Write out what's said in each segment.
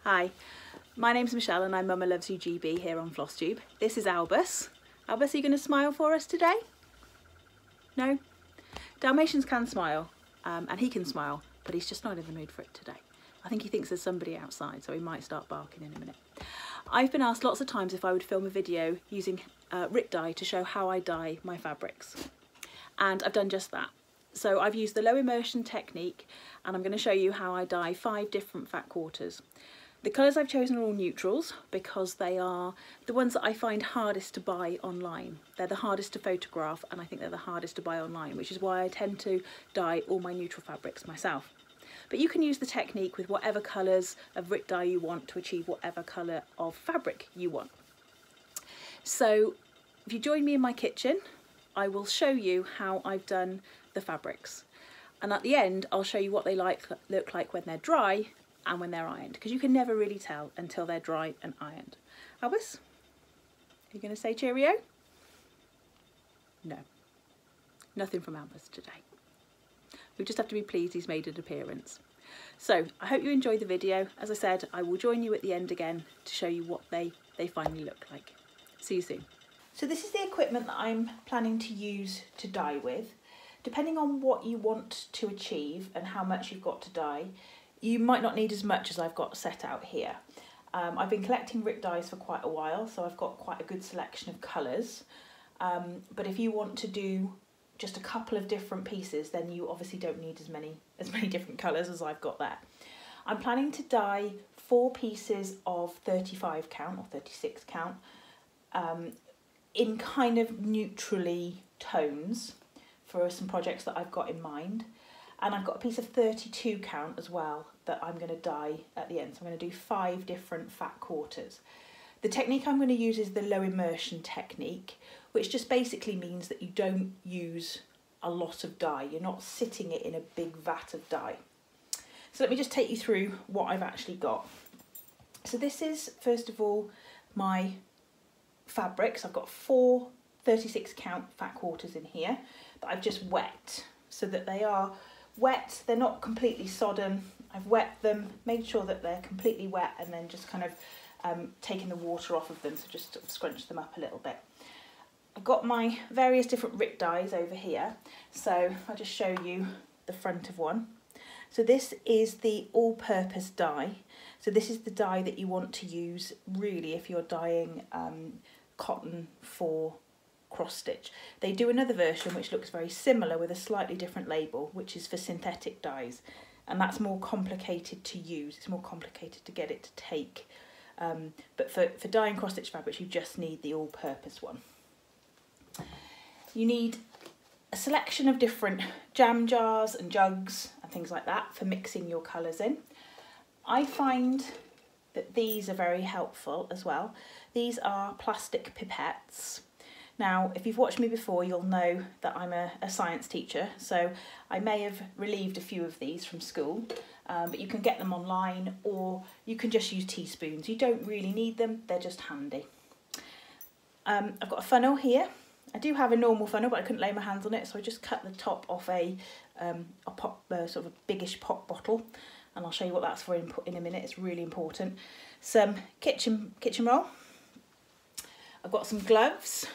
Hi, my name's Michelle and I'm Mama Loves You GB here on FlossTube. This is Albus. Albus, are you going to smile for us today? No? Dalmatians can smile, and he can smile, but he's just not in the mood for it today. I think he thinks there's somebody outside, so he might start barking in a minute. I've been asked lots of times if I would film a video using Rit dye to show how I dye my fabrics. And I've done just that. So I've used the low immersion technique and I'm going to show you how I dye 5 different fat quarters. The colours I've chosen are all neutrals because they are the ones that I find hardest to buy online. They're the hardest to photograph and I think they're the hardest to buy online, which is why I tend to dye all my neutral fabrics myself. But you can use the technique with whatever colours of Rit dye you want to achieve whatever colour of fabric you want. So if you join me in my kitchen, I will show you how I've done the fabrics. And at the end, I'll show you what they look like when they're dry and when they're ironed, because you can never really tell until they're dry and ironed. Albus, are you going to say cheerio? No, nothing from Albus today. We just have to be pleased he's made an appearance. So I hope you enjoyed the video. As I said, I will join you at the end again to show you what they finally look like. See you soon. So this is the equipment that I'm planning to use to dye with. Depending on what you want to achieve and how much you've got to dye, you might not need as much as I've got set out here. I've been collecting Rit dyes for quite a while, so I've got quite a good selection of colours. But if you want to do just a couple of different pieces, then you obviously don't need as many different colours as I've got there. I'm planning to dye 4 pieces of 35 count or 36 count in kind of neutrally tones for some projects that I've got in mind. And I've got a piece of 32 count as well that I'm going to dye at the end. So I'm going to do 5 different fat quarters. The technique I'm going to use is the low immersion technique, which just basically means that you don't use a lot of dye. You're not sitting it in a big vat of dye. So let me just take you through what I've actually got. So this is, first of all, my fabrics. I've got 4 36 count fat quarters in here that I've just wet so that they are wet, they're not completely sodden. I've wet them, made sure that they're completely wet, and then just kind of taken the water off of them, so just sort of scrunch them up a little bit. I've got my various different Rit dyes over here, so I'll just show you the front of one. So this is the all-purpose dye. So this is the dye that you want to use really if you're dyeing cotton for cross stitch. They do another version which looks very similar with a slightly different label, which is for synthetic dyes, and that's more complicated to use. It's more complicated to get it to take, but for dyeing cross stitch fabrics you just need the all-purpose one. You need a selection of different jam jars and jugs and things like that for mixing your colours in. I find that these are very helpful as well. These are plastic pipettes. Now, if you've watched me before, you'll know that I'm a science teacher, so I may have relieved a few of these from school, but you can get them online or you can just use teaspoons. You don't really need them, they're just handy. I've got a funnel here. I do have a normal funnel, but I couldn't lay my hands on it, so I just cut the top off a sort of a biggish pop bottle, and I'll show you what that's for in a minute. It's really important. Some kitchen roll. I've got some gloves,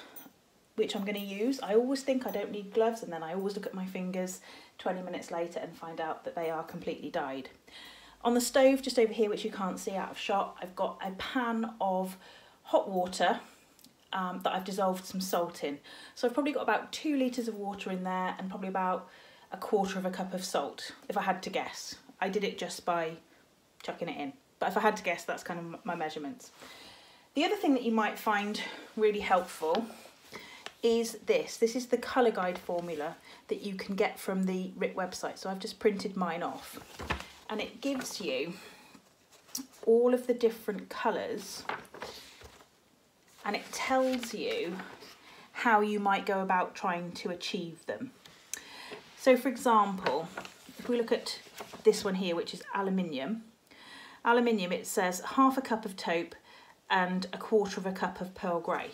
which I'm going to use. I always think I don't need gloves, and then I always look at my fingers 20 minutes later and find out that they are completely dyed. On the stove just over here, which you can't see out of shot, I've got a pan of hot water that I've dissolved some salt in. So I've probably got about 2 litres of water in there and probably about 1/4 cup of salt, if I had to guess. I did it just by chucking it in, but if I had to guess, that's kind of my measurements. The other thing that you might find really helpful is this. This is the colour guide formula that you can get from the Rit website. So I've just printed mine off, and it gives you all of the different colours, and it tells you how you might go about trying to achieve them. So for example, if we look at this one here, which is aluminium, it says 1/2 cup of taupe and 1/4 cup of pearl grey.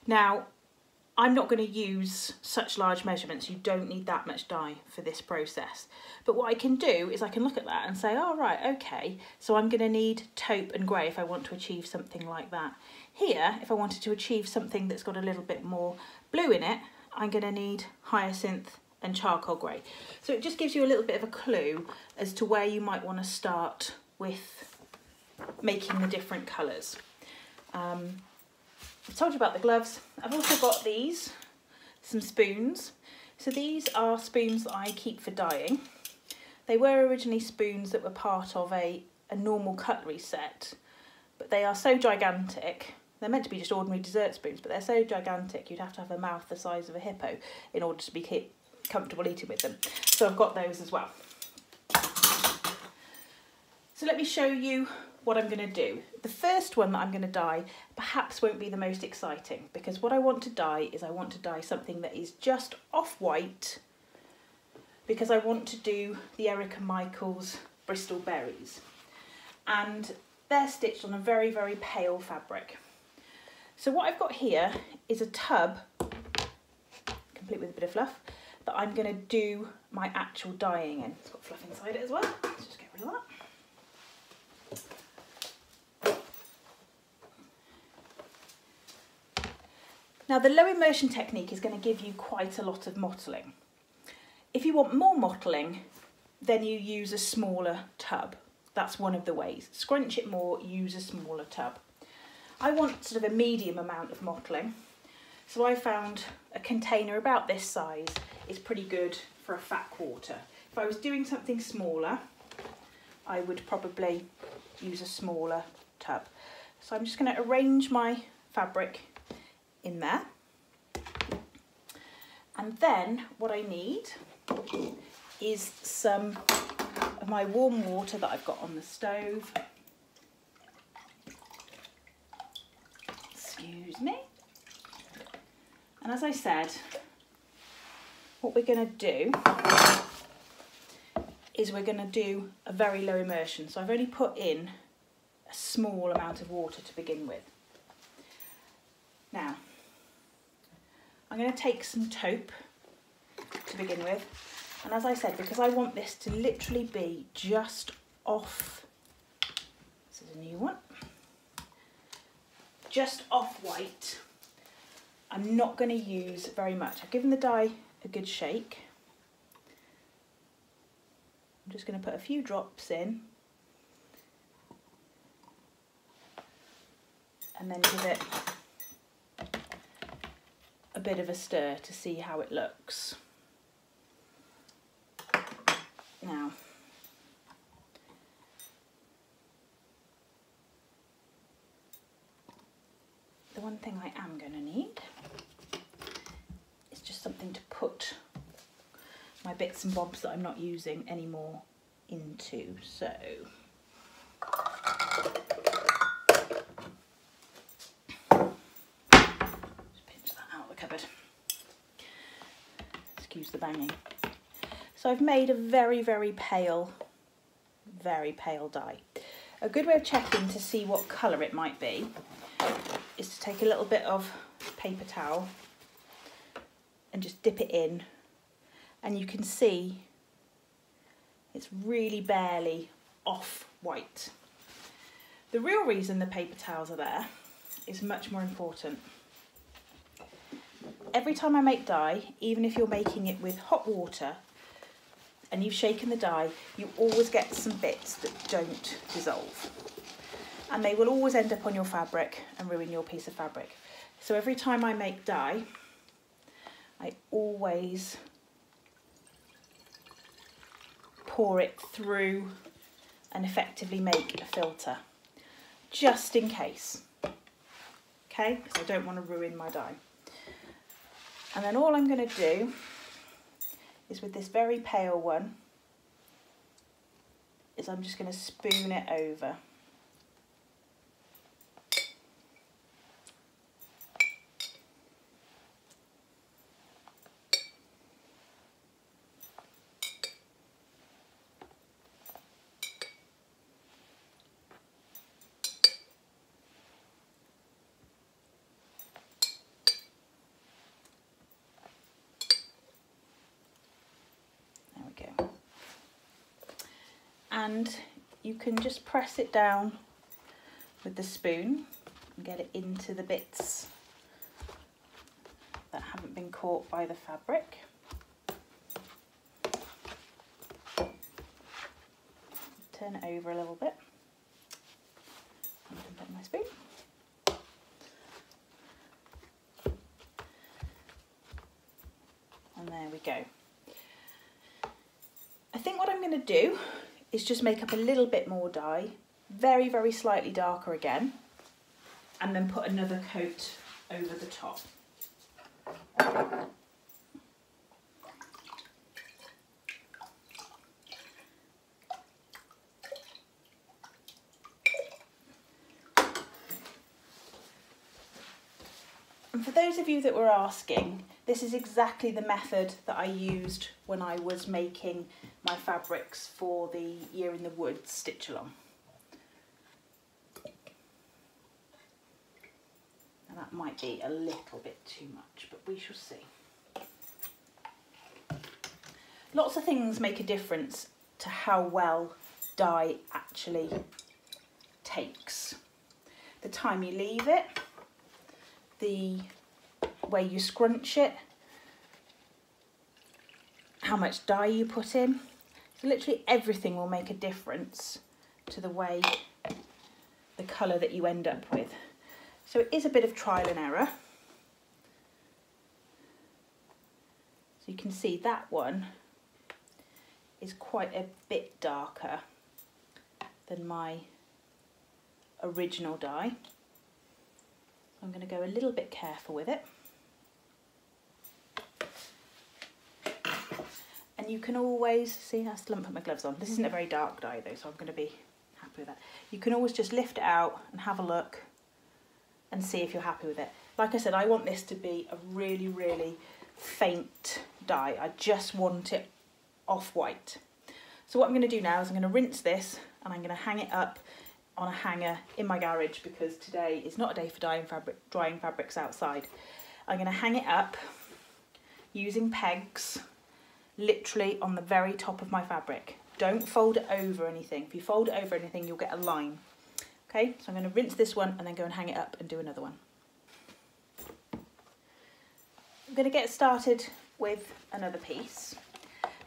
Now, I'm not going to use such large measurements. You don't need that much dye for this process. But what I can do is I can look at that and say, oh right, okay, so I'm going to need taupe and grey if I want to achieve something like that. Here, if I wanted to achieve something that's got a little bit more blue in it, I'm going to need hyacinth and charcoal grey. So it just gives you a little bit of a clue as to where you might want to start with making the different colours. I've told you about the gloves. I've also got these, some spoons. So these are spoons that I keep for dyeing. They were originally spoons that were part of a normal cutlery set, but they are so gigantic. They're meant to be just ordinary dessert spoons, but they're so gigantic you'd have to have a mouth the size of a hippo in order to be comfortable eating with them. So I've got those as well. So let me show you what I'm going to do. The first one that I'm going to dye perhaps won't be the most exciting, because what I want to dye is I want to dye something that is just off-white, because I want to do the Erica Michaels Bristol Berries, and they're stitched on a very, very pale fabric. So what I've got here is a tub, complete with a bit of fluff, that I'm going to do my actual dyeing in. It's got fluff inside it as well. Let's just get rid of that. Now the low immersion technique is going to give you quite a lot of mottling. If you want more mottling, then you use a smaller tub. That's one of the ways. Scrunch it more, use a smaller tub. I want sort of a medium amount of mottling, so I found a container about this size is pretty good for a fat quarter. If I was doing something smaller, I would probably use a smaller tub. So I'm just going to arrange my fabric in there, and then what I need is some of my warm water that I've got on the stove. Excuse me. And as I said, what we're going to do is we're going to do a very low immersion. So I've only put in a small amount of water to begin with. Now, I'm going to take some taupe to begin with, and as I said, because I want this to literally be just off, this is a new one, just off white, I'm not going to use very much. I've given the dye a good shake. I'm just going to put a few drops in and then give it a bit of a stir to see how it looks. Now, the one thing I am going to need is just something to put my bits and bobs that I'm not using anymore into. So cupboard. Excuse the banging. So I've made a very, very pale dye. A good way of checking to see what colour it might be is to take a little bit of paper towel and just dip it in, and you can see it's really barely off white. The real reason the paper towels are there is much more important. Every time I make dye, even if you're making it with hot water and you've shaken the dye, you always get some bits that don't dissolve. And they will always end up on your fabric and ruin your piece of fabric. So every time I make dye, I always pour it through and effectively make a filter, just in case. Okay, because I don't want to ruin my dye. And then all I'm going to do is, with this very pale one, is I'm just going to spoon it over. and you can just press it down with the spoon and get it into the bits that haven't been caught by the fabric. Turn it over a little bit. I'm going to put my spoon. And there we go. I think what I'm going to do is just make up a little bit more dye, very, very slightly darker again, and then put another coat over the top. And for those of you that were asking, this is exactly the method that I used when I was making my fabrics for the Year in the Woods stitch along. And that might be a little bit too much, but we shall see. Lots of things make a difference to how well dye actually takes. The time you leave it, the way you scrunch it, how much dye you put in. So literally everything will make a difference to the way, the colour that you end up with. So it is a bit of trial and error. So you can see that one is quite a bit darker than my original dye. I'm going to go a little bit careful with it. And you can always, see I still haven't put my gloves on. This isn't a very dark dye though, so I'm going to be happy with that. You can always just lift it out and have a look and see if you're happy with it. Like I said, I want this to be a really, really faint dye. I just want it off-white. So what I'm going to do now is I'm going to rinse this and I'm going to hang it up on a hanger in my garage because today is not a day for drying fabrics outside. I'm going to hang it up using pegs literally on the very top of my fabric. Don't fold it over anything. If you fold it over anything, you'll get a line. Okay, so I'm going to rinse this one and then go and hang it up and do another one. I'm going to get started with another piece.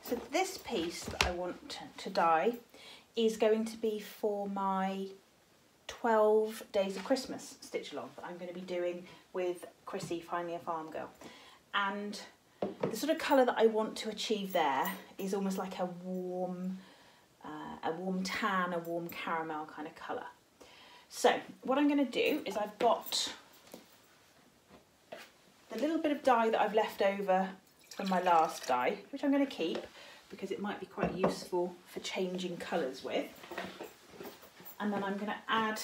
So this piece that I want to dye is going to be for my 12 Days of Christmas stitch along that I'm going to be doing with Chrissy, Finally a Farm Girl. And the sort of colour that I want to achieve there is almost like a warm tan, a warm caramel kind of colour. So what I'm going to do is I've got the little bit of dye that I've left over from my last dye, which I'm going to keep because it might be quite useful for changing colours with. And then I'm going to add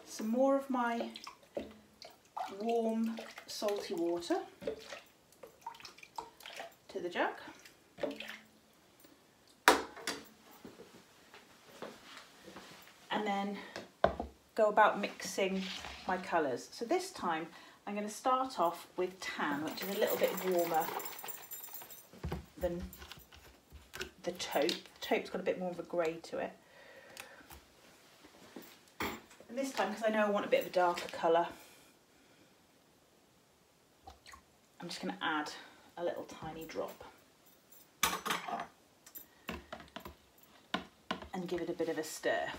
some more of my warm salty water to the jug. And then go about mixing my colours. So this time I'm going to start off with tan, which is a little bit warmer than the taupe. The taupe's got a bit more of a grey to it. And this time, because I know I want a bit of a darker colour, I'm just going to add a little tiny drop and give it a bit of a stir.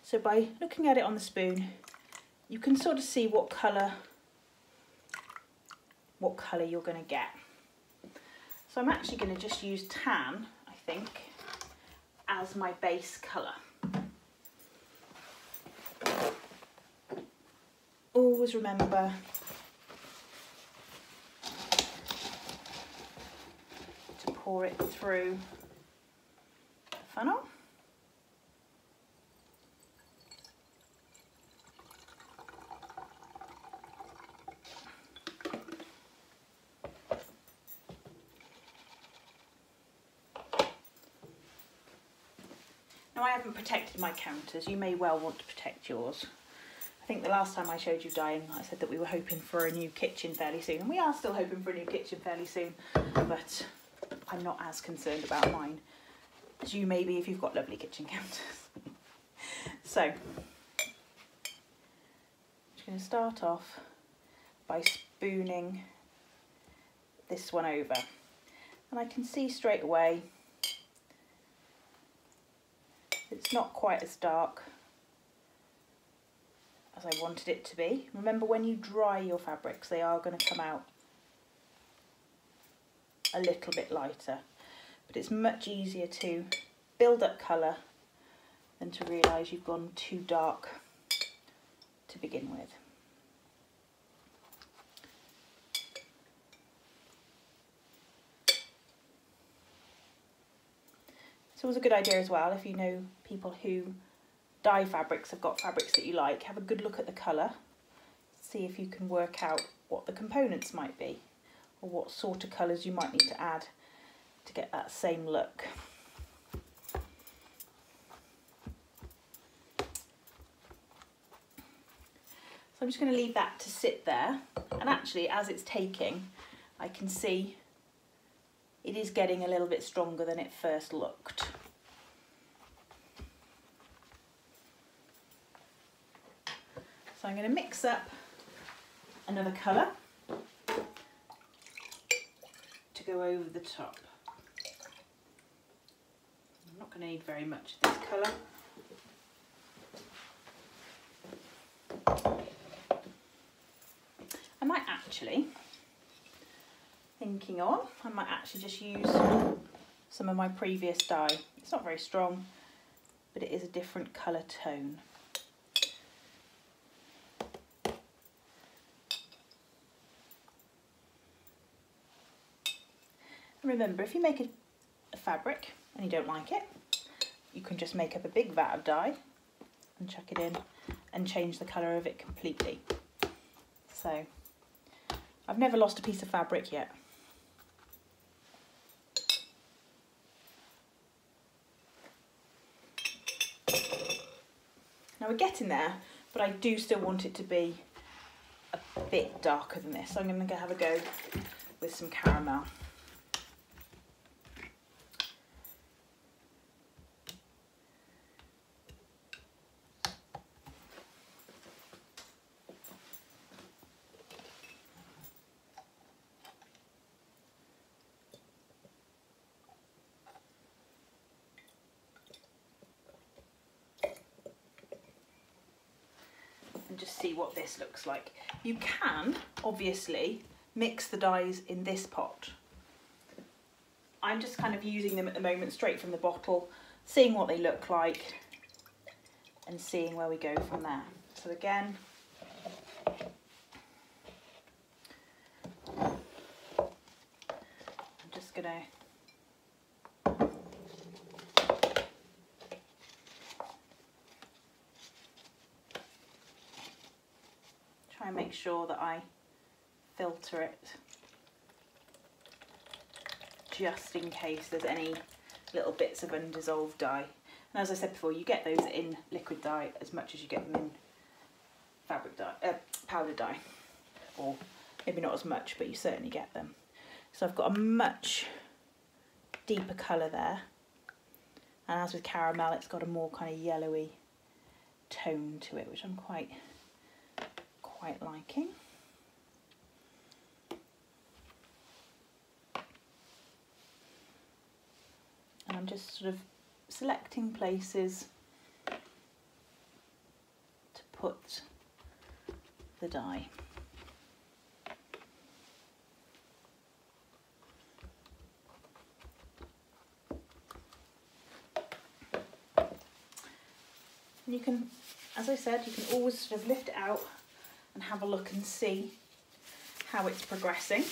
So by looking at it on the spoon, you can sort of see what colour you're going to get. So I'm actually going to just use tan, I think, as my base colour. Always remember to pour it through the funnel. Now I haven't protected my counters, you may well want to protect yours. I think the last time I showed you dyeing, I said that we were hoping for a new kitchen fairly soon, and we are still hoping for a new kitchen fairly soon, but I'm not as concerned about mine as you may be if you've got lovely kitchen counters. So I'm just going to start off by spooning this one over, and I can see straight away it's not quite as dark as I wanted it to be. Remember, when you dry your fabrics, they are going to come out a little bit lighter, but it's much easier to build up colour than to realise you've gone too dark to begin with. It's always a good idea as well, if you know people who dye fabrics, have got fabrics that you like, have a good look at the colour, see if you can work out what the components might be, or what sort of colours you might need to add to get that same look. So I'm just going to leave that to sit there, and actually as it's taking, I can see it is getting a little bit stronger than it first looked. So I'm going to mix up another colour to go over the top. I'm not going to need very much of this colour. I might actually, I might actually just use some of my previous dye. It's not very strong, but it is a different colour tone. And remember, if you make a fabric and you don't like it, you can just make up a big vat of dye and chuck it in and change the colour of it completely. So I've never lost a piece of fabric yet. Now we're getting there, but I do still want it to be a bit darker than this. So I'm going to have a go with some caramel. Just see what this looks like. You can obviously mix the dyes in this pot. I'm just kind of using them at the moment straight from the bottle, seeing what they look like and seeing where we go from there. So again, I'm just gonna and make sure that I filter it just in case there's any little bits of undissolved dye. And as I said before, you get those in liquid dye as much as you get them in fabric dye, powder dye, or maybe not as much, but you certainly get them. So I've got a much deeper colour there, and as with caramel, it's got a more kind of yellowy tone to it, which I'm quite liking. And I'm just sort of selecting places to put the dye. And you can, as I said, you can always sort of lift it out and have a look and see how it's progressing.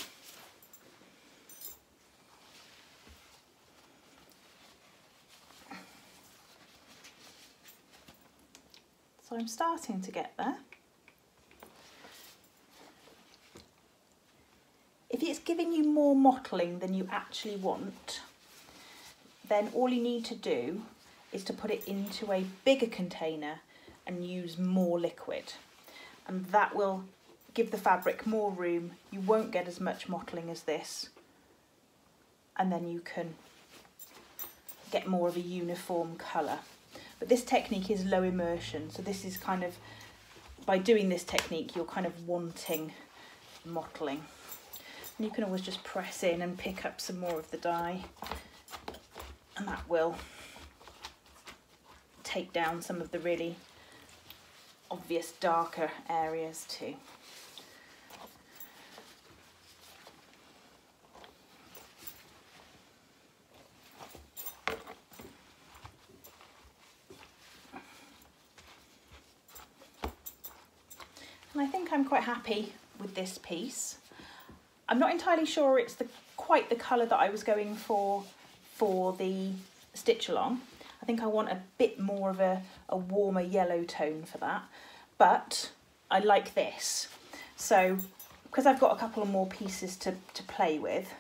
So I'm starting to get there. If it's giving you more mottling than you actually want, then all you need to do is to put it into a bigger container and use more liquid. And that will give the fabric more room. You won't get as much mottling as this. And then you can get more of a uniform colour. But this technique is low immersion, so this is kind of, by doing this technique, you're kind of wanting mottling. And you can always just press in and pick up some more of the dye, and that will take down some of the really obvious darker areas too. And I think I'm quite happy with this piece. I'm not entirely sure it's quite the colour that I was going for the stitch along. I think I want a bit more of a warmer yellow tone for that, but I like this. So because I've got a couple of more pieces to play with,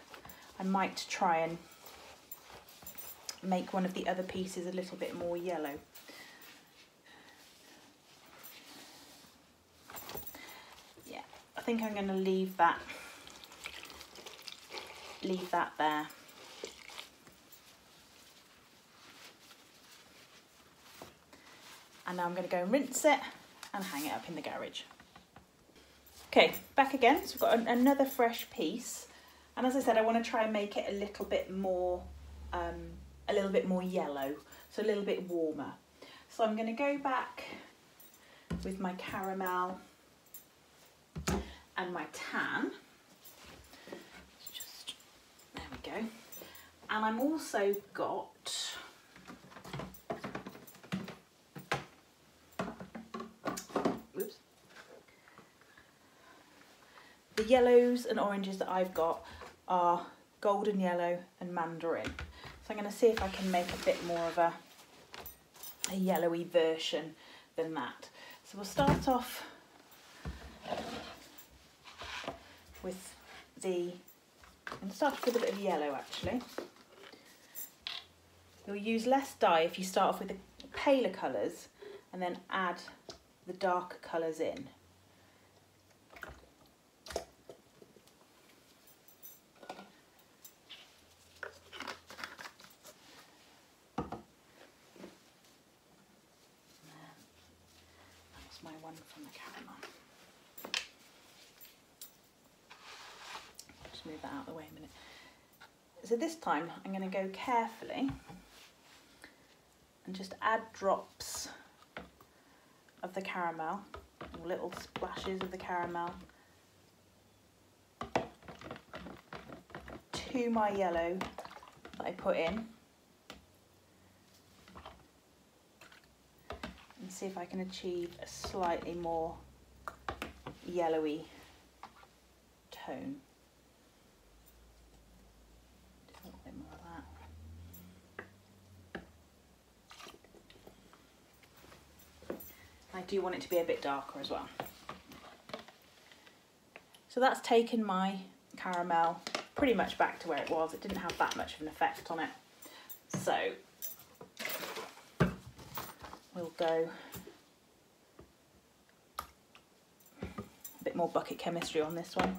I might try and make one of the other pieces a little bit more yellow. Yeah, I think I'm going to leave that there. And now I'm going to go and rinse it and hang it up in the garage. Okay, back again. So we've got another fresh piece, and as I said, I want to try and make it a little bit more yellow, so a little bit warmer. So I'm going to go back with my caramel and my tan. Just there we go. And I'm also got the yellows and oranges that I've got are golden yellow and mandarin. So I'm going to see if I can make a bit more of a yellowy version than that. So we'll start off with a bit of yellow actually. You'll use less dye if you start off with the paler colours and then add the darker colours in. My one from the caramel. Just move that out of the way a minute. So this time I'm going to go carefully and just add drops of the caramel, little splashes of the caramel to my yellow that I put in. And see if I can achieve a slightly more yellowy tone. Just a little bit more of that. I do want it to be a bit darker as well. So that's taken my caramel pretty much back to where it was. It didn't have that much of an effect on it. So we'll go a bit more bucket chemistry on this one.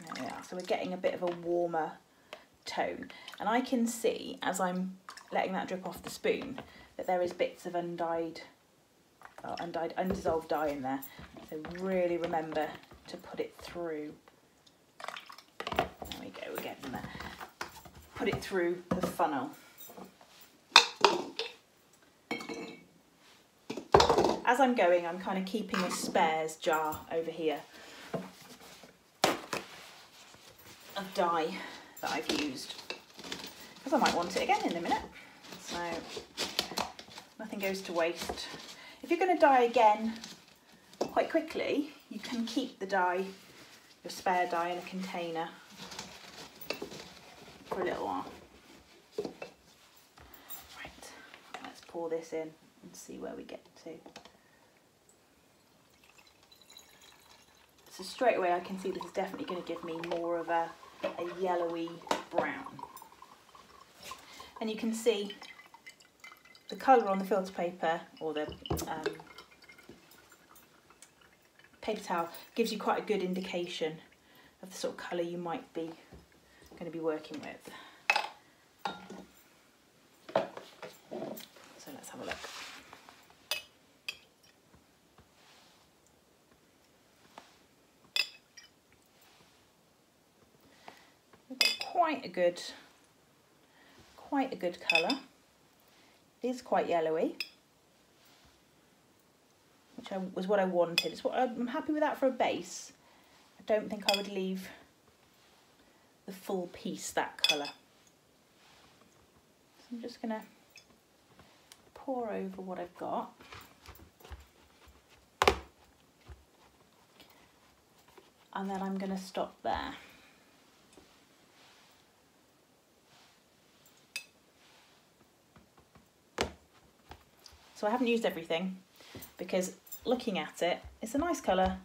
There we are. So we're getting a bit of a warmer tone. And I can see, as I'm letting that drip off the spoon, that there is bits of undissolved dye in there. So really remember to put it through. There we go, we're getting there. Put it through the funnel. As I'm going, I'm kind of keeping a spares jar over here of dye that I've used, because I might want it again in a minute. So nothing goes to waste. If you're going to dye again quite quickly, you can keep the dye, your spare dye, in a container for a little while. Right, let's pour this in and see where we get to. So straight away I can see this is definitely going to give me more of a yellowy brown. And you can see the colour on the filter paper, or the paper towel gives you quite a good indication of the sort of colour you might be going to be working with. So let's have a look. We've got quite a good colour. It is quite yellowy, which was what I wanted. It's what I'm happy with that for a base. I don't think I would leave the full piece that colour. So I'm just going to pour over what I've got. And then I'm going to stop there. So I haven't used everything because looking at it, it's a nice colour,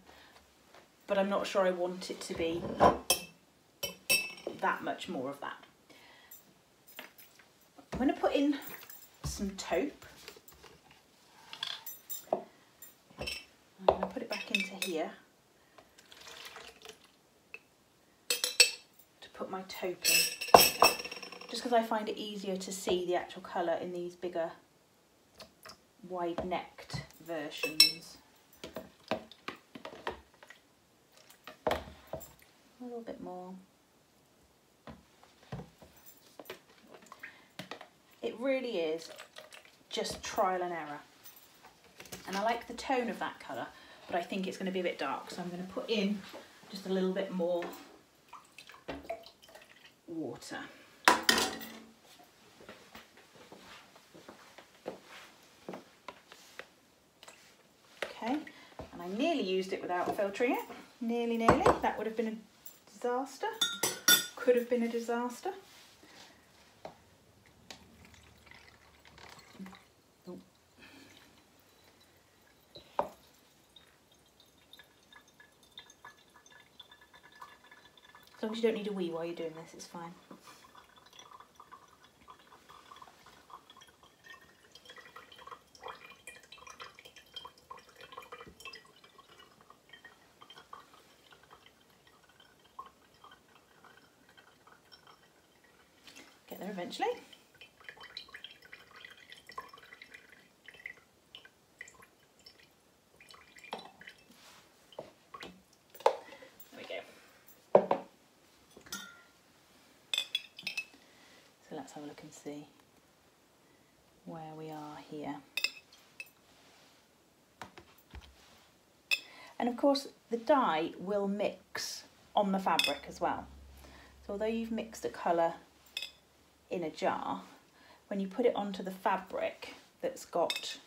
but I'm not sure I want it to be that much more of that. I'm going to put in some taupe. I'm going to put it back into here to put my taupe in, just because I find it easier to see the actual colour in these bigger wide-necked versions. A little bit more. It really is just trial and error. And I like the tone of that colour, but I think it's going to be a bit dark, so I'm going to put in just a little bit more water. Okay, and I nearly used it without filtering it. Nearly. That would have been a disaster. Could have been a disaster. As long as you don't need a wee while you're doing this, it's fine. Get there eventually. There we go. So let's have a look and see where we are here. And of course the dye will mix on the fabric as well. So although you've mixed a colour in a jar, when you put it onto the fabric that's got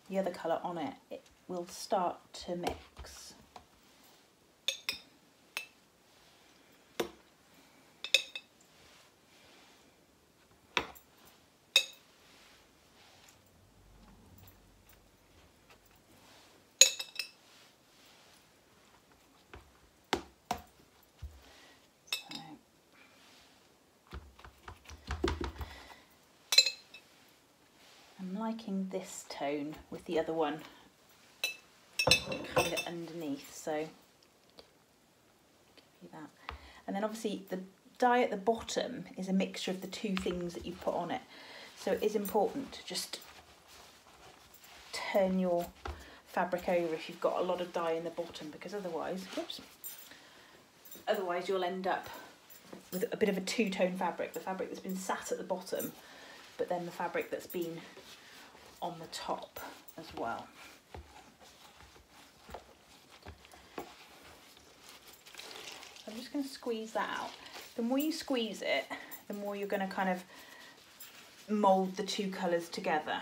the other colour on it, it will start to mix. Liking this tone with the other one kind of underneath, so give you that. And then obviously the dye at the bottom is a mixture of the two things that you put on it, so it is important to just turn your fabric over if you've got a lot of dye in the bottom, because otherwise, otherwise you'll end up with a bit of a two-tone fabric, the fabric that's been sat at the bottom, but then the fabric that's been on the top as well. I'm just going to squeeze that out. The more you squeeze it, the more you're going to kind of mould the two colours together.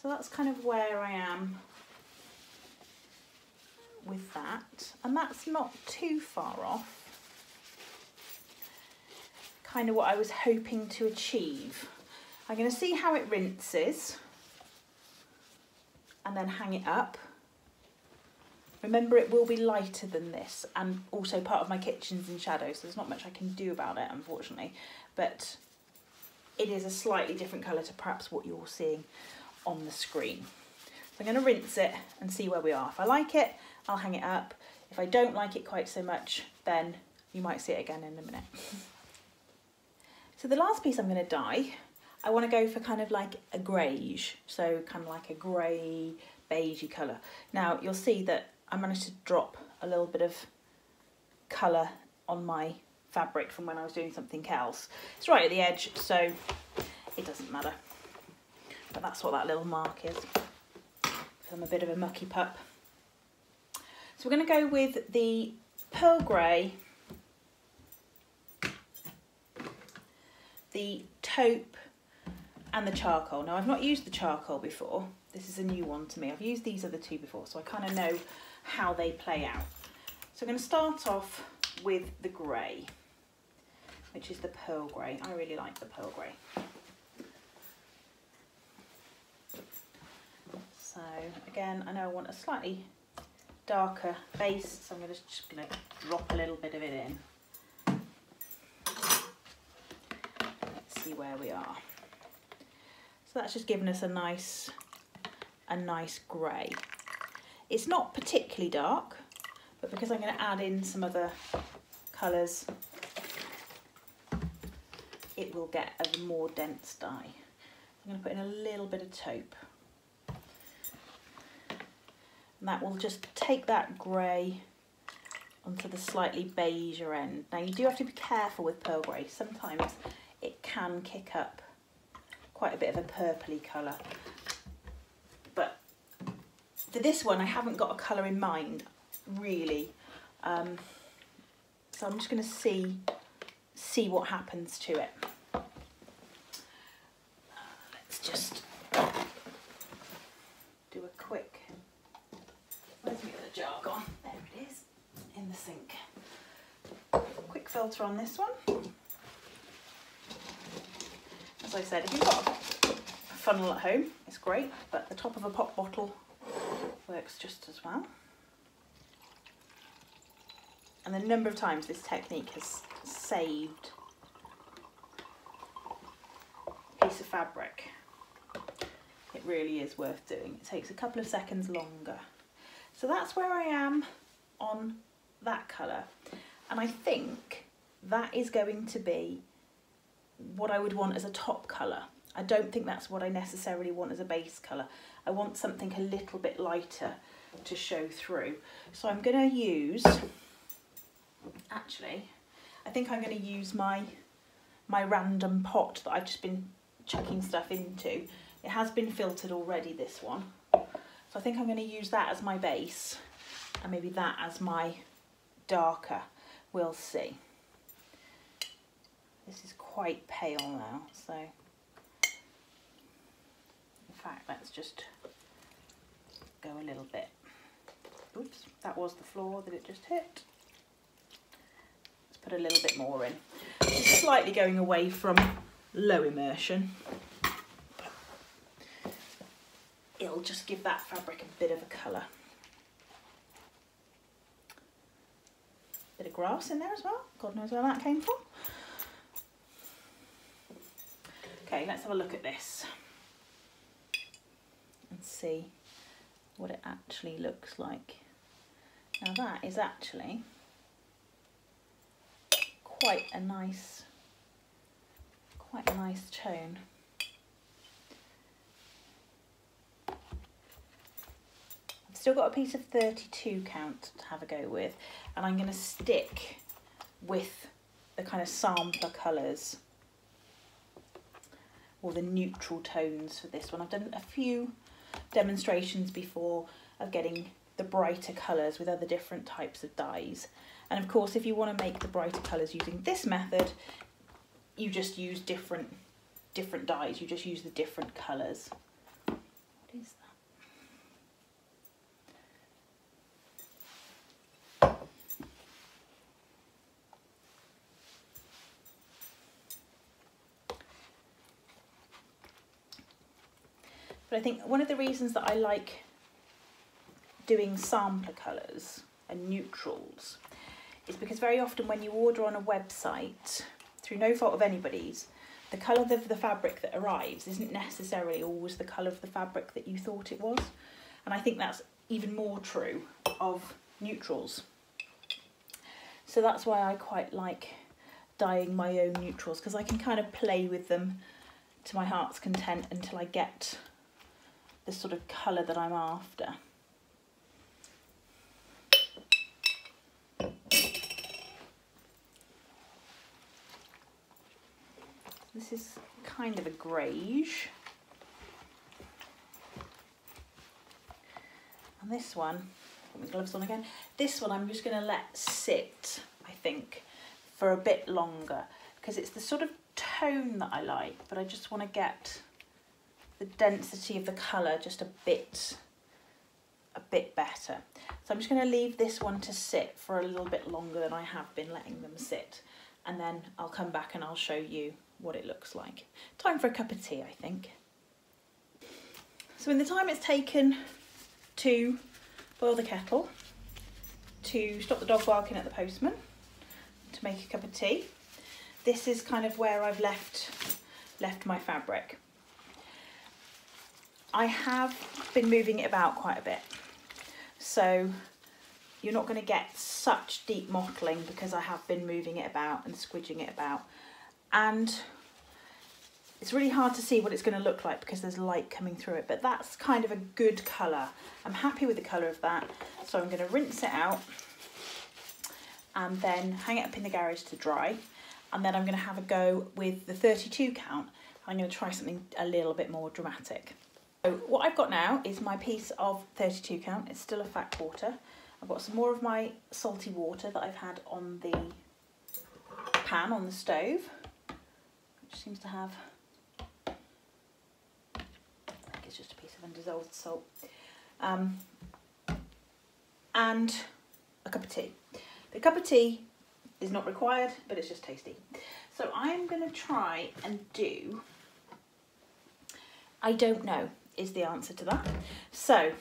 So that's kind of where I am with that, and that's not too far off kind of what I was hoping to achieve. I'm going to see how it rinses and then hang it up. Remember, it will be lighter than this, and also part of my kitchen's in shadow, so there's not much I can do about it, unfortunately, but it is a slightly different colour to perhaps what you're seeing on the screen. I'm going to rinse it and see where we are. If I like it, I'll hang it up. If I don't like it quite so much, then you might see it again in a minute. So the last piece I'm going to dye, I want to go for kind of like a greyish, so kind of like a grey, beigey colour. Now you'll see that I managed to drop a little bit of colour on my fabric from when I was doing something else. It's right at the edge, so it doesn't matter. But that's what that little mark is. I'm a bit of a mucky pup. So we're going to go with the pearl grey, the taupe and the charcoal. Now I've not used the charcoal before. This is a new one to me. I've used these other two before, so I kind of know how they play out. So I'm going to start off with the grey, which is the pearl grey. I really like the pearl grey. So again, I know I want a slightly darker base, so I'm just going to drop a little bit of it in. Let's see where we are. So that's just given us a nice grey. It's not particularly dark, but because I'm going to add in some other colours, it will get a more dense dye. I'm going to put in a little bit of taupe. And that will just take that grey onto the slightly beigeier end. Now you do have to be careful with pearl grey. Sometimes it can kick up quite a bit of a purpley colour. But for this one, I haven't got a colour in mind, really. So I'm just going to see what happens to it. Let's just do a quick, where's my other jar gone? There it is, in the sink. Quick filter on this one. As I said, if you've got a funnel at home, it's great, but the top of a pop bottle works just as well. And the number of times this technique has saved a piece of fabric, it really is worth doing. It takes a couple of seconds longer. So that's where I am on that colour. And I think that is going to be what I would want as a top colour. I don't think that's what I necessarily want as a base colour. I want something a little bit lighter to show through. So I'm going to use, actually, I think I'm going to use my random pot that I've just been chucking stuff into. It has been filtered already, this one. So I think I'm going to use that as my base and maybe that as my darker. We'll see. This is quite pale now, so in fact, let's just go a little bit. Oops, that was the floor that it just hit. Let's put a little bit more in. It's slightly going away from low immersion, but it'll just give that fabric a bit of a colour. Bit of grass in there as well. God knows where that came from. Okay, let's have a look at this and see what it actually looks like. Now that is actually quite a nice tone. I've still got a piece of 32 count to have a go with, and I'm going to stick with the kind of sampler colours or the neutral tones for this one. I've done a few demonstrations before of getting the brighter colours with other different types of dyes. And of course, if you want to make the brighter colours using this method, you just use different dyes. You just use the different colours. What is that? But I think one of the reasons that I like doing sampler colours and neutrals is because very often when you order on a website, through no fault of anybody's, the colour of the fabric that arrives isn't necessarily always the colour of the fabric that you thought it was. And I think that's even more true of neutrals. So that's why I quite like dyeing my own neutrals, because I can kind of play with them to my heart's content until I get the sort of colour that I'm after. This is kind of a greige. And this one, put my gloves on again, this one I'm just going to let sit, I think, for a bit longer, because it's the sort of tone that I like, but I just want to get the density of the colour just a bit better. So I'm just going to leave this one to sit for a little bit longer than I have been letting them sit, and then I'll come back and I'll show you what it looks like. Time for a cup of tea, I think. So in the time it's taken to boil the kettle, to stop the dog barking at the postman, to make a cup of tea, this is kind of where I've left my fabric. I have been moving it about quite a bit, so you're not going to get such deep mottling because I have been moving it about and squidging it about, and it's really hard to see what it's going to look like because there's light coming through it, but that's kind of a good colour. I'm happy with the colour of that, so I'm going to rinse it out and then hang it up in the garage to dry, and then I'm going to have a go with the 32 count. I'm going to try something a little bit more dramatic. So what I've got now is my piece of 32 count. It's still a fat quarter. I've got some more of my salty water that I've had on the pan on the stove, which seems to have, I think it's just a piece of undissolved salt, and a cup of tea. The cup of tea is not required, but it's just tasty. So I'm going to try and do, I don't know is the answer to that. So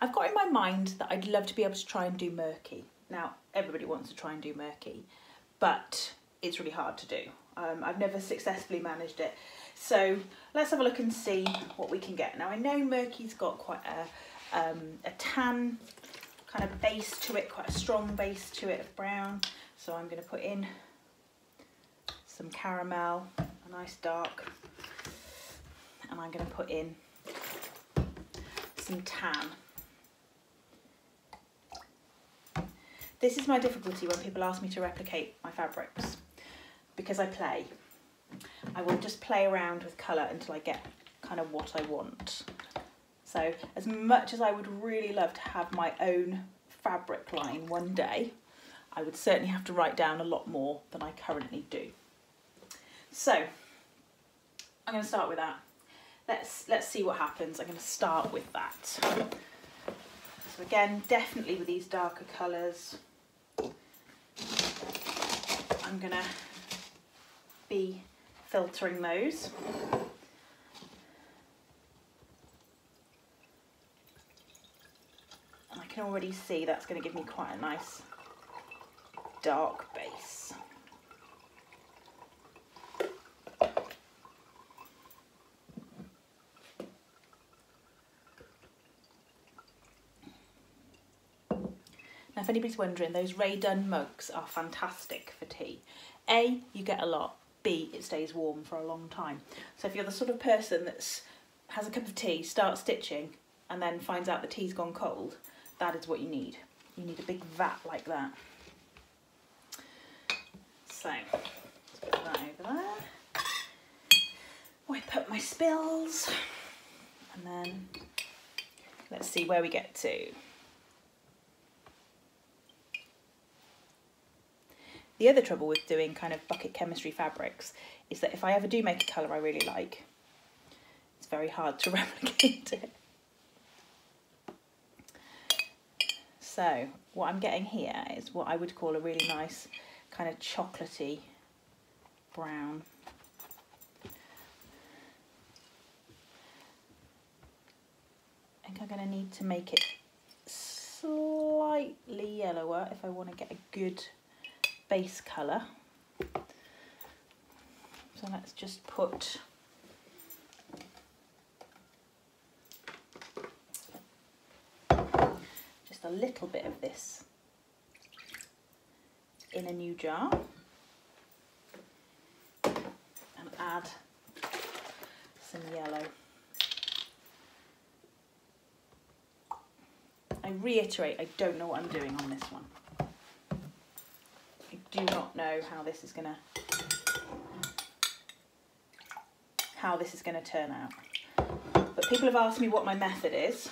I've got in my mind that I'd love to be able to try and do murky. Now, everybody wants to try and do murky, but it's really hard to do. I've never successfully managed it. So let's have a look and see what we can get. Now, I know murky's got quite a tan kind of base to it, quite a strong base to it of brown. So I'm going to put in some caramel, a nice dark, and I'm going to put in some tan. This is my difficulty when people ask me to replicate my fabrics, because I play. I will just play around with colour until I get kind of what I want. So as much as I would really love to have my own fabric line one day, I would certainly have to write down a lot more than I currently do. So I'm going to start with that. Let's see what happens. I'm going to start with that. So again, definitely with these darker colours, I'm going to be filtering those. And I can already see that's going to give me quite a nice dark base. Now, if anybody's wondering, those Ray Dunn mugs are fantastic for tea. A, you get a lot. B, it stays warm for a long time. So if you're the sort of person that has a cup of tea, starts stitching, and then finds out the tea's gone cold, that is what you need. You need a big vat like that. So, let's put that over there. Wipe up my spills, and then let's see where we get to. The other trouble with doing kind of bucket chemistry fabrics is that if I ever do make a colour I really like, it's very hard to replicate it. So what I'm getting here is what I would call a really nice kind of chocolatey brown. I think I'm going to need to make it slightly yellower if I want to get a good base colour. So let's just put just a little bit of this in a new jar and add some yellow. I reiterate, I don't know what I'm doing on this one. I do not know how this is gonna turn out. But people have asked me what my method is,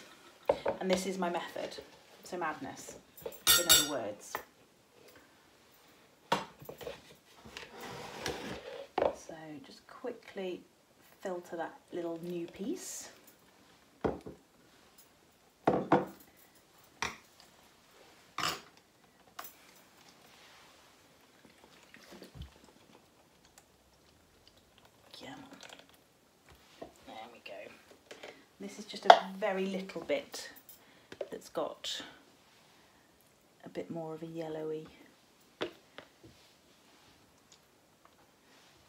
and this is my method. So madness, in other words. So just quickly filter that little new piece. There we go. This is just a very little bit that's got a bit more of a yellowy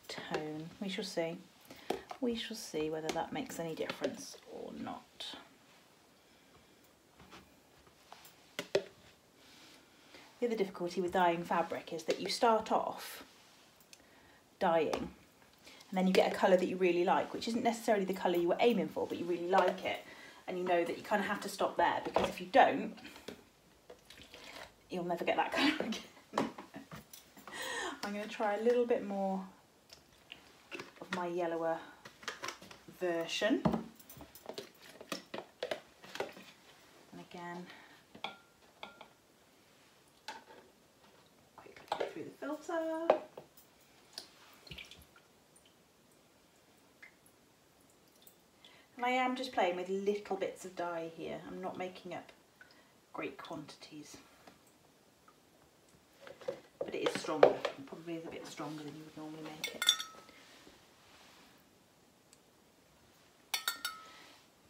tone. We shall see. We shall see whether that makes any difference or not. The other difficulty with dyeing fabric is that you start off dyeing and then you get a colour that you really like, which isn't necessarily the colour you were aiming for, but you really like it, and you know that you kind of have to stop there, because if you don't, you'll never get that colour again. I'm going to try a little bit more of my yellower version. And again, quickly go through the filter. And I am just playing with little bits of dye here. I'm not making up great quantities. But it is stronger. It probably is a bit stronger than you would normally make it.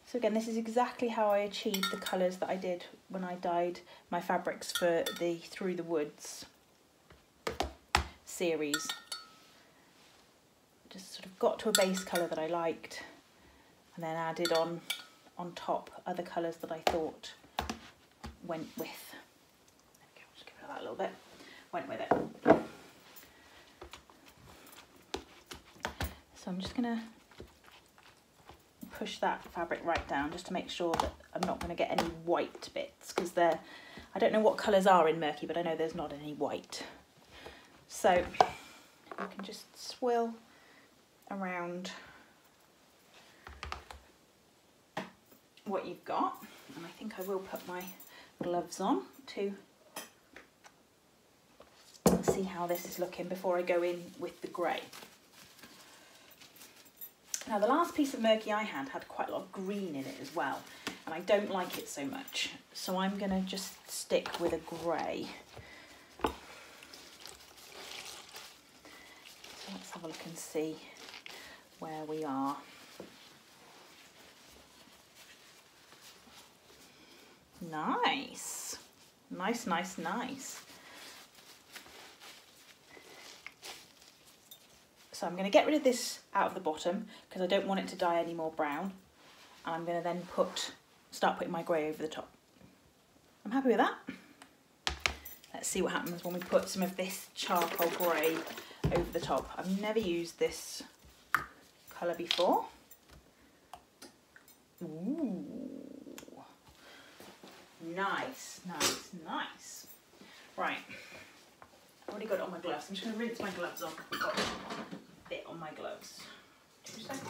So again, this is exactly how I achieved the colours that I did when I dyed my fabrics for the Through the Woods series. Just sort of got to a base colour that I liked, and then added on top other colours that I thought went with. There we go, just give it that a little bit. Went with it. So I'm just going to push that fabric right down just to make sure that I'm not going to get any white bits, because I don't know what colours are in Murky, but I know there's not any white. So you can just swirl around what you've got, and I think I will put my gloves on to see how this is looking before I go in with the grey. Now the last piece of Murky I had quite a lot of green in it as well, and I don't like it so much, so I'm going to just stick with a grey. So let's have a look and see where we are. Nice, nice, nice, nice. So I'm going to get rid of this out of the bottom because I don't want it to dye any more brown, and I'm going to then start putting my grey over the top. I'm happy with that. Let's see what happens when we put some of this charcoal grey over the top. I've never used this colour before. Ooh. Nice, nice, nice. Right, I've already got it on my gloves. I'm just going to rinse my gloves off. I've got a bit on my gloves. 2 seconds.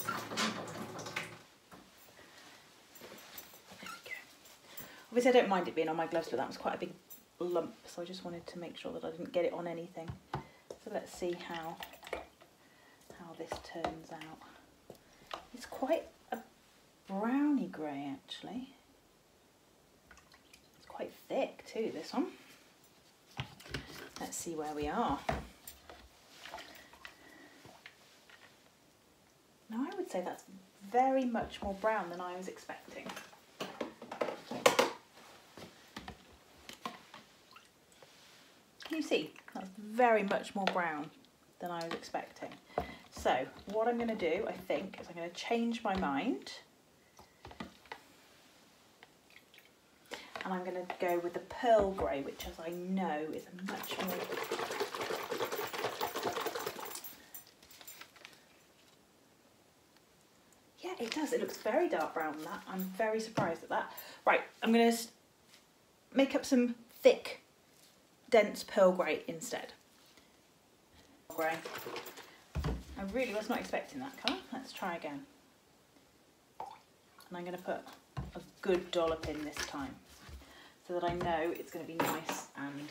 There we go. Obviously I don't mind it being on my gloves, but that was quite a big lump, so I just wanted to make sure that I didn't get it on anything. So let's see how this turns out. It's quite a browny grey actually. Quite thick too, this one. Let's see where we are. Now I would say that's very much more brown than I was expecting. Can you see? That's very much more brown than I was expecting. So what I'm going to do, I think, is I'm going to change my mind. and I'm going to go with the pearl grey, which, as I know, is a much more... Yeah, it does. It looks very dark brown on that. I'm very surprised at that. Right, I'm going to make up some thick, dense pearl grey instead. Grey. I really was not expecting that colour. Let's try again. And I'm going to put a good dollop in this time so that I know it's going to be nice and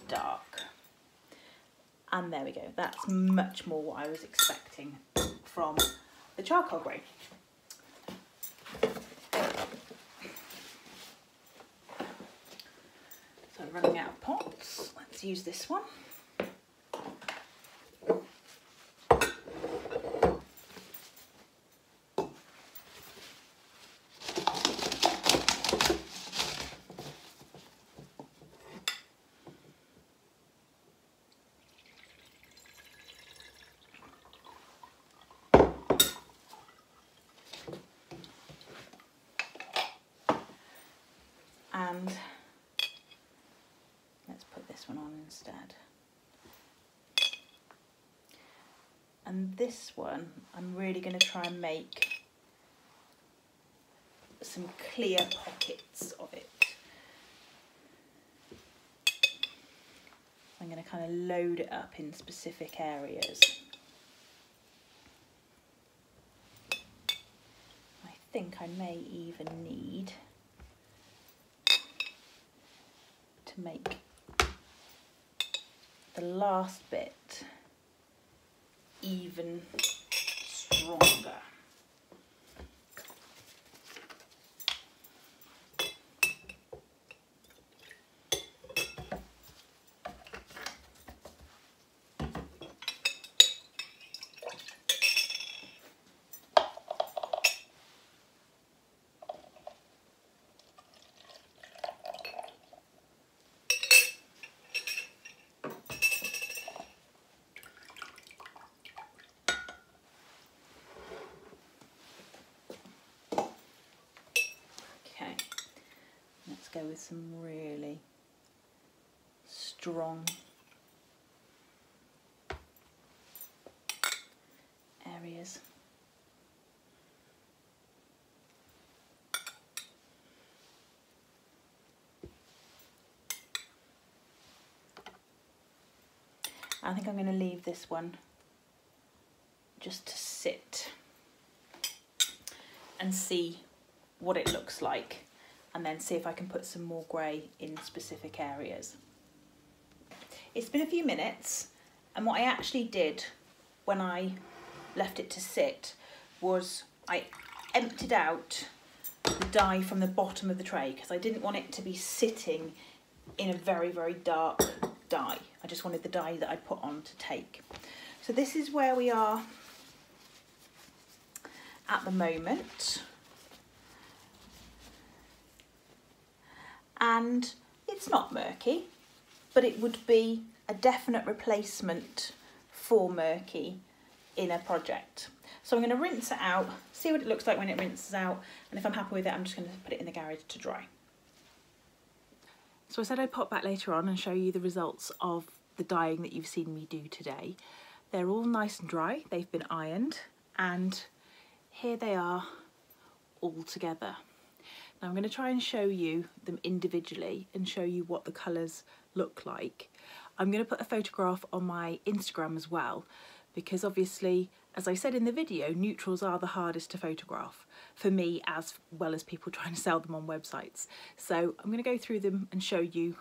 dark. And there we go. That's much more what I was expecting from the charcoal grey. So running out of pots, let's use this one. And let's put this one on instead. And this one, I'm really going to try and make some clear pockets of it. I'm going to kind of load it up in specific areas. I think I may even need to make the last bit even stronger. Go with some really strong areas. I think I'm going to leave this one just to sit and see what it looks like, and then see if I can put some more grey in specific areas. It's been a few minutes, and what I actually did when I left it to sit was I emptied out the dye from the bottom of the tray because I didn't want it to be sitting in a very, very dark dye. I just wanted the dye that I'd put on to take. So this is where we are at the moment. And it's not murky, but it would be a definite replacement for murky in a project. So I'm going to rinse it out, see what it looks like when it rinses out, and if I'm happy with it, I'm just going to put it in the garage to dry. So I said I'd pop back later on and show you the results of the dyeing that you've seen me do today. They're all nice and dry, they've been ironed, and here they are all together. Now I'm going to try and show you them individually and show you what the colours look like. I'm going to put a photograph on my Instagram as well, because obviously, as I said in the video, neutrals are the hardest to photograph for me as well as people trying to sell them on websites. So I'm going to go through them and show you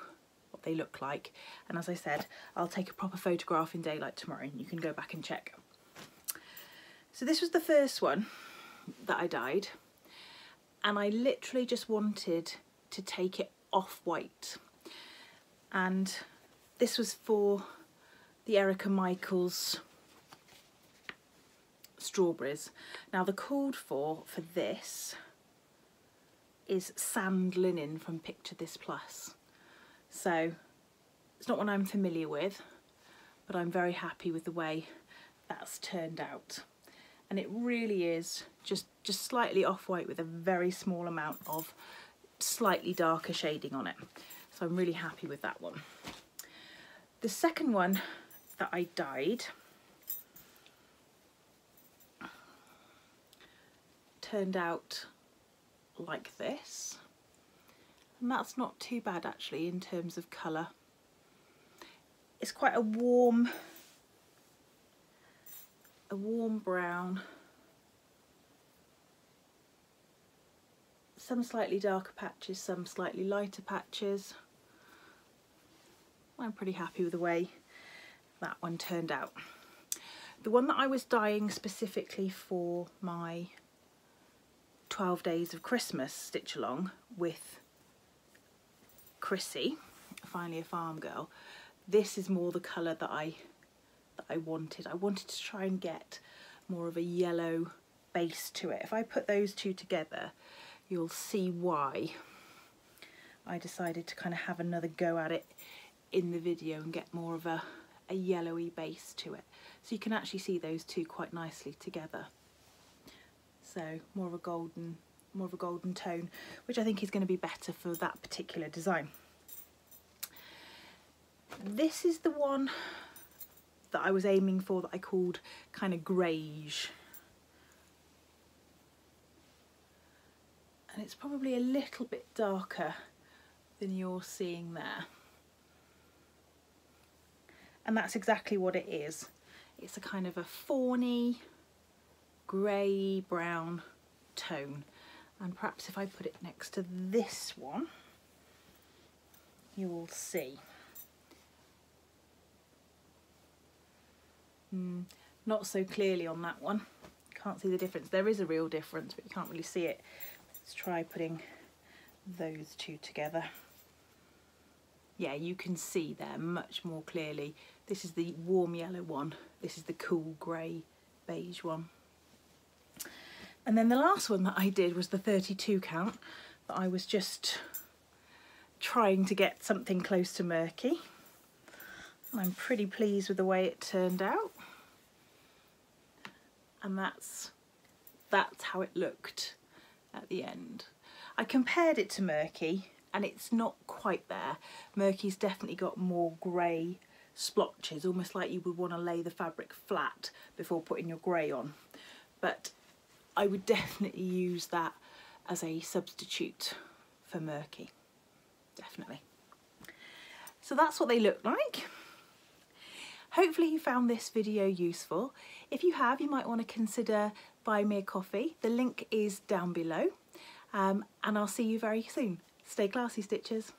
what they look like. And as I said, I'll take a proper photograph in daylight tomorrow and you can go back and check. So this was the first one that I dyed. And I literally just wanted to take it off-white. And this was for the Erica Michaels strawberries. Now the called for this is sand linen from Picture This Plus. So it's not one I'm familiar with, but I'm very happy with the way that's turned out. and it really is just slightly off-white with a very small amount of slightly darker shading on it. So I'm really happy with that one. The second one that I dyed turned out like this, and that's not too bad actually in terms of colour. It's quite a warm brown, some slightly darker patches, some slightly lighter patches. I'm pretty happy with the way that one turned out. The one that I was dyeing specifically for my 12 Days of Christmas stitch along with Chrissy, Finally a Farm Girl, this is more the colour that I wanted. I wanted to try and get more of a yellow base to it. If I put those two together, you'll see why I decided to kind of have another go at it in the video and get more of a yellowy base to it. So you can actually see those two quite nicely together. So more of a golden tone, which I think is going to be better for that particular design. This is the one that I was aiming for, that I called kind of greyish. And it's probably a little bit darker than you're seeing there. And that's exactly what it is. It's a kind of a fawny, grey brown tone. And perhaps if I put it next to this one, you will see. Not so clearly on that one. Can't see the difference. There is a real difference, but you can't really see it. Let's try putting those two together. Yeah, you can see there much more clearly. This is the warm yellow one. This is the cool grey beige one. And then the last one that I did was the 32 count, that I was just trying to get something close to murky. And I'm pretty pleased with the way it turned out. And that's how it looked at the end. I compared it to murky, and it's not quite there. Murky's definitely got more grey splotches, almost like you would want to lay the fabric flat before putting your grey on. But I would definitely use that as a substitute for murky, definitely. So that's what they look like. Hopefully you found this video useful. If you have, you might want to consider buying me a coffee. The link is down below, and I'll see you very soon. Stay classy, stitchers.